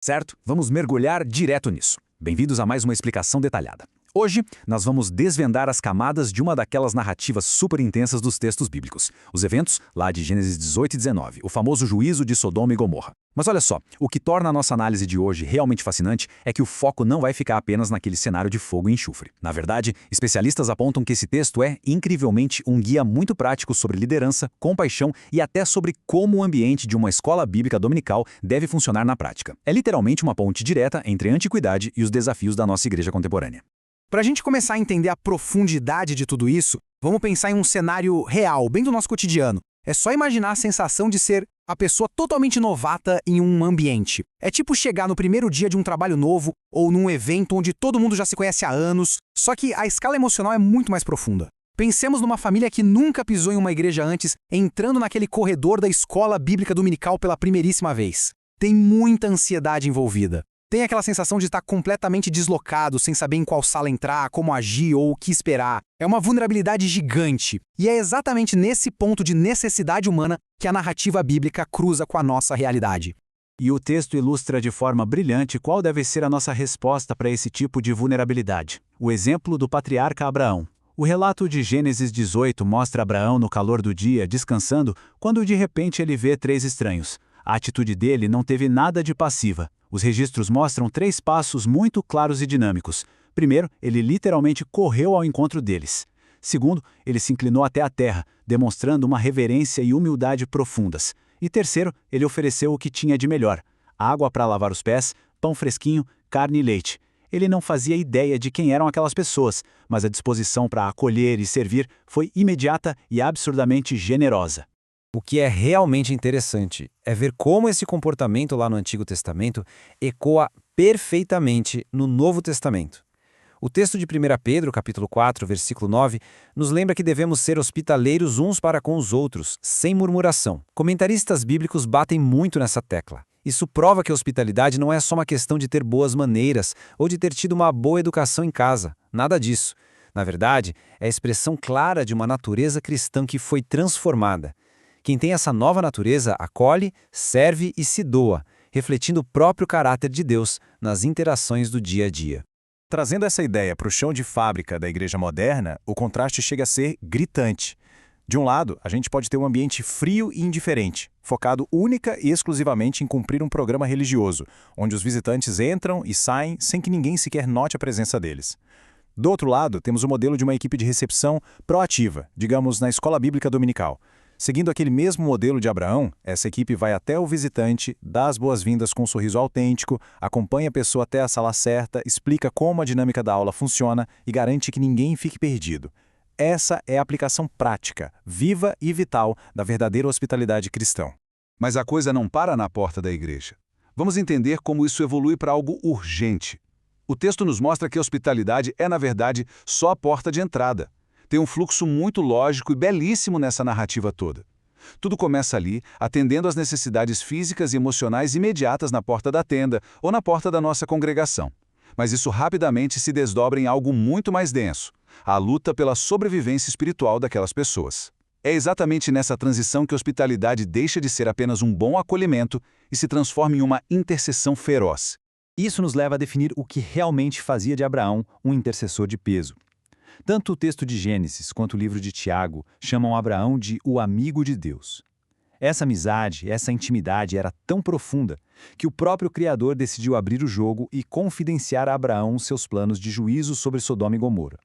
Certo? Vamos mergulhar direto nisso. Bem-vindos a mais uma explicação detalhada. Hoje, nós vamos desvendar as camadas de uma daquelas narrativas super intensas dos textos bíblicos. Os eventos lá de Gênesis 18 e 19, o famoso juízo de Sodoma e Gomorra. Mas olha só, o que torna a nossa análise de hoje realmente fascinante é que o foco não vai ficar apenas naquele cenário de fogo e enxofre. Na verdade, especialistas apontam que esse texto é, incrivelmente, um guia muito prático sobre liderança, compaixão e até sobre como o ambiente de uma escola bíblica dominical deve funcionar na prática. É literalmente uma ponte direta entre a antiguidade e os desafios da nossa igreja contemporânea. Para a gente começar a entender a profundidade de tudo isso, vamos pensar em um cenário real, bem do nosso cotidiano. É só imaginar a sensação de ser a pessoa totalmente novata em um ambiente. É tipo chegar no primeiro dia de um trabalho novo ou num evento onde todo mundo já se conhece há anos, só que a escala emocional é muito mais profunda. Pensemos numa família que nunca pisou em uma igreja antes, entrando naquele corredor da escola bíblica dominical pela primeiríssima vez. Tem muita ansiedade envolvida. Tem aquela sensação de estar completamente deslocado, sem saber em qual sala entrar, como agir ou o que esperar. É uma vulnerabilidade gigante. E é exatamente nesse ponto de necessidade humana que a narrativa bíblica cruza com a nossa realidade. E o texto ilustra de forma brilhante qual deve ser a nossa resposta para esse tipo de vulnerabilidade. O exemplo do patriarca Abraão. O relato de Gênesis 18 mostra Abraão no calor do dia, descansando, quando de repente ele vê 3 estranhos. A atitude dele não teve nada de passiva. Os registros mostram 3 passos muito claros e dinâmicos. Primeiro, ele literalmente correu ao encontro deles. Segundo, ele se inclinou até a terra, demonstrando uma reverência e humildade profundas. E terceiro, ele ofereceu o que tinha de melhor: água para lavar os pés, pão fresquinho, carne e leite. Ele não fazia ideia de quem eram aquelas pessoas, mas a disposição para acolher e servir foi imediata e absurdamente generosa. O que é realmente interessante é ver como esse comportamento lá no Antigo Testamento ecoa perfeitamente no Novo Testamento. O texto de 1 Pedro, capítulo 4, versículo 9, nos lembra que devemos ser hospitaleiros uns para com os outros, sem murmuração. Comentaristas bíblicos batem muito nessa tecla. Isso prova que a hospitalidade não é só uma questão de ter boas maneiras ou de ter tido uma boa educação em casa. Nada disso. Na verdade, é a expressão clara de uma natureza cristã que foi transformada. Quem tem essa nova natureza acolhe, serve e se doa, refletindo o próprio caráter de Deus nas interações do dia a dia. Trazendo essa ideia para o chão de fábrica da igreja moderna, o contraste chega a ser gritante. De um lado, a gente pode ter um ambiente frio e indiferente, focado única e exclusivamente em cumprir um programa religioso, onde os visitantes entram e saem sem que ninguém sequer note a presença deles. Do outro lado, temos o modelo de uma equipe de recepção proativa, digamos na escola bíblica dominical. Seguindo aquele mesmo modelo de Abraão, essa equipe vai até o visitante, dá as boas-vindas com um sorriso autêntico, acompanha a pessoa até a sala certa, explica como a dinâmica da aula funciona e garante que ninguém fique perdido. Essa é a aplicação prática, viva e vital da verdadeira hospitalidade cristã. Mas a coisa não para na porta da igreja. Vamos entender como isso evolui para algo urgente. O texto nos mostra que a hospitalidade é, na verdade, só a porta de entrada. Tem um fluxo muito lógico e belíssimo nessa narrativa toda. Tudo começa ali, atendendo às necessidades físicas e emocionais imediatas na porta da tenda ou na porta da nossa congregação. Mas isso rapidamente se desdobra em algo muito mais denso: a luta pela sobrevivência espiritual daquelas pessoas. É exatamente nessa transição que a hospitalidade deixa de ser apenas um bom acolhimento e se transforma em uma intercessão feroz. Isso nos leva a definir o que realmente fazia de Abraão um intercessor de peso. Tanto o texto de Gênesis quanto o livro de Tiago chamam Abraão de o amigo de Deus. Essa amizade, essa intimidade era tão profunda que o próprio Criador decidiu abrir o jogo e confidenciar a Abraão seus planos de juízo sobre Sodoma e Gomorra.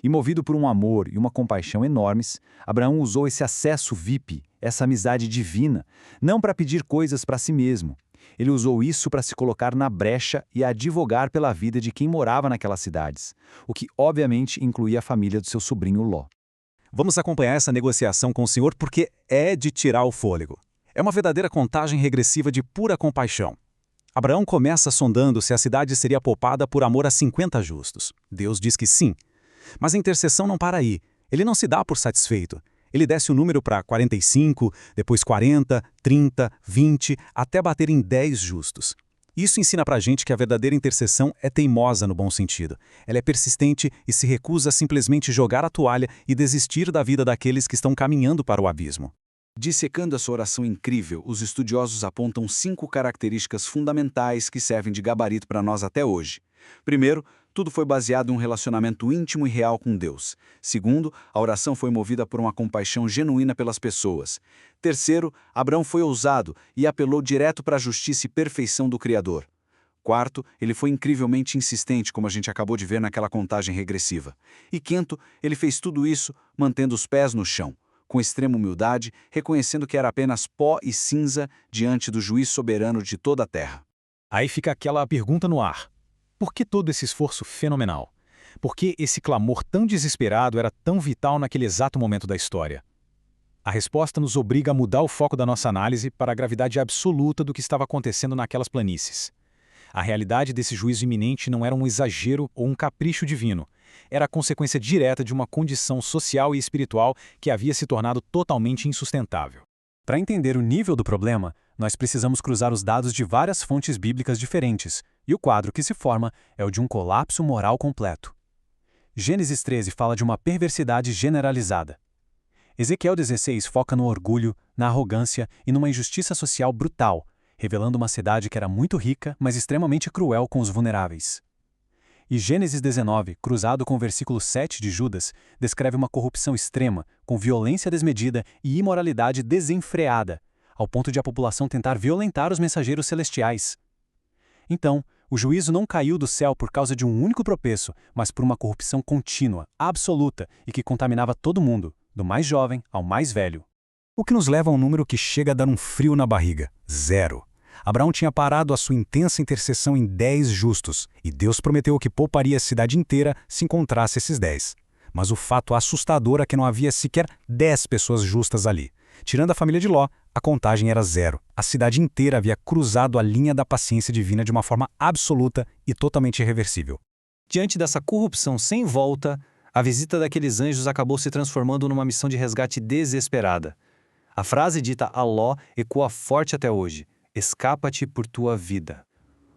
E movido por um amor e uma compaixão enormes, Abraão usou esse acesso VIP, essa amizade divina, não para pedir coisas para si mesmo. Ele usou isso para se colocar na brecha e advogar pela vida de quem morava naquelas cidades, o que obviamente incluía a família do seu sobrinho Ló. Vamos acompanhar essa negociação com o Senhor porque é de tirar o fôlego. É uma verdadeira contagem regressiva de pura compaixão. Abraão começa sondando se a cidade seria poupada por amor a 50 justos. Deus diz que sim. Mas a intercessão não para aí. Ele não se dá por satisfeito. Ele desce o número para 45, depois 40, 30, 20, até bater em 10 justos. Isso ensina pra gente que a verdadeira intercessão é teimosa no bom sentido. Ela é persistente e se recusa a simplesmente jogar a toalha e desistir da vida daqueles que estão caminhando para o abismo. Dissecando essa oração incrível, os estudiosos apontam 5 características fundamentais que servem de gabarito para nós até hoje. Primeiro, tudo foi baseado em um relacionamento íntimo e real com Deus. Segundo, a oração foi movida por uma compaixão genuína pelas pessoas. Terceiro, Abraão foi ousado e apelou direto para a justiça e perfeição do Criador. Quarto, ele foi incrivelmente insistente, como a gente acabou de ver naquela contagem regressiva. E quinto, ele fez tudo isso mantendo os pés no chão, com extrema humildade, reconhecendo que era apenas pó e cinza diante do juiz soberano de toda a terra. Aí fica aquela pergunta no ar. Por que todo esse esforço fenomenal? Por que esse clamor tão desesperado era tão vital naquele exato momento da história? A resposta nos obriga a mudar o foco da nossa análise para a gravidade absoluta do que estava acontecendo naquelas planícies. A realidade desse juízo iminente não era um exagero ou um capricho divino. Era a consequência direta de uma condição social e espiritual que havia se tornado totalmente insustentável. Para entender o nível do problema, nós precisamos cruzar os dados de várias fontes bíblicas diferentes, e o quadro que se forma é o de um colapso moral completo. Gênesis 13 fala de uma perversidade generalizada. Ezequiel 16 foca no orgulho, na arrogância e numa injustiça social brutal, revelando uma cidade que era muito rica, mas extremamente cruel com os vulneráveis. E Gênesis 19, cruzado com o versículo 7 de Judas, descreve uma corrupção extrema, com violência desmedida e imoralidade desenfreada, ao ponto de a população tentar violentar os mensageiros celestiais. Então, o juízo não caiu do céu por causa de um único tropeço, mas por uma corrupção contínua, absoluta e que contaminava todo mundo, do mais jovem ao mais velho. O que nos leva a um número que chega a dar um frio na barriga: 0. Abraão tinha parado a sua intensa intercessão em 10 justos, e Deus prometeu que pouparia a cidade inteira se encontrasse esses 10. Mas o fato assustador é que não havia sequer 10 pessoas justas ali. Tirando a família de Ló, a contagem era 0. A cidade inteira havia cruzado a linha da paciência divina de uma forma absoluta e totalmente irreversível. Diante dessa corrupção sem volta, a visita daqueles anjos acabou se transformando numa missão de resgate desesperada. A frase dita a Ló ecoa forte até hoje: escapa-te por tua vida.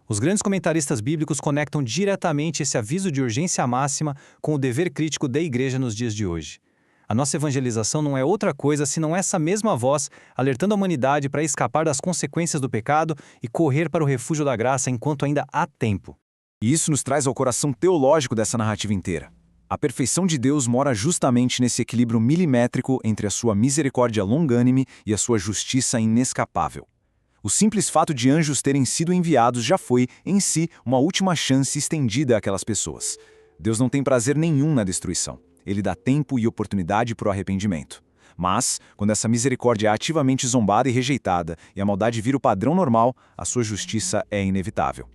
Os grandes comentaristas bíblicos conectam diretamente esse aviso de urgência máxima com o dever crítico da igreja nos dias de hoje. A nossa evangelização não é outra coisa senão essa mesma voz alertando a humanidade para escapar das consequências do pecado e correr para o refúgio da graça enquanto ainda há tempo. E isso nos traz ao coração teológico dessa narrativa inteira. A perfeição de Deus mora justamente nesse equilíbrio milimétrico entre a sua misericórdia longânime e a sua justiça inescapável. O simples fato de anjos terem sido enviados já foi, em si, uma última chance estendida àquelas pessoas. Deus não tem prazer nenhum na destruição. Ele dá tempo e oportunidade para o arrependimento. Mas, quando essa misericórdia é ativamente zombada e rejeitada e a maldade vira o padrão normal, a sua justiça é inevitável.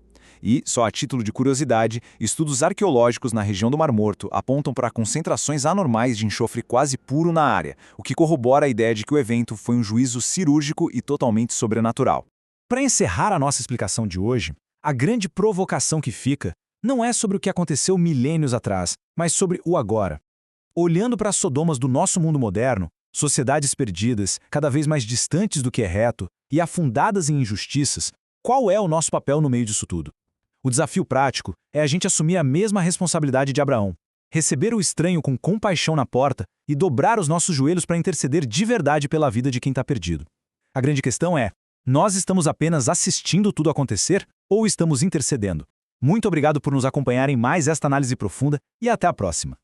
E, só a título de curiosidade, estudos arqueológicos na região do Mar Morto apontam para concentrações anormais de enxofre quase puro na área, o que corrobora a ideia de que o evento foi um juízo cirúrgico e totalmente sobrenatural. Para encerrar a nossa explicação de hoje, a grande provocação que fica não é sobre o que aconteceu milênios atrás, mas sobre o agora. Olhando para as Sodomas do nosso mundo moderno, sociedades perdidas, cada vez mais distantes do que é reto e afundadas em injustiças, qual é o nosso papel no meio disso tudo? O desafio prático é a gente assumir a mesma responsabilidade de Abraão, receber o estranho com compaixão na porta e dobrar os nossos joelhos para interceder de verdade pela vida de quem está perdido. A grande questão é: nós estamos apenas assistindo tudo acontecer ou estamos intercedendo? Muito obrigado por nos acompanhar em mais esta análise profunda e até a próxima.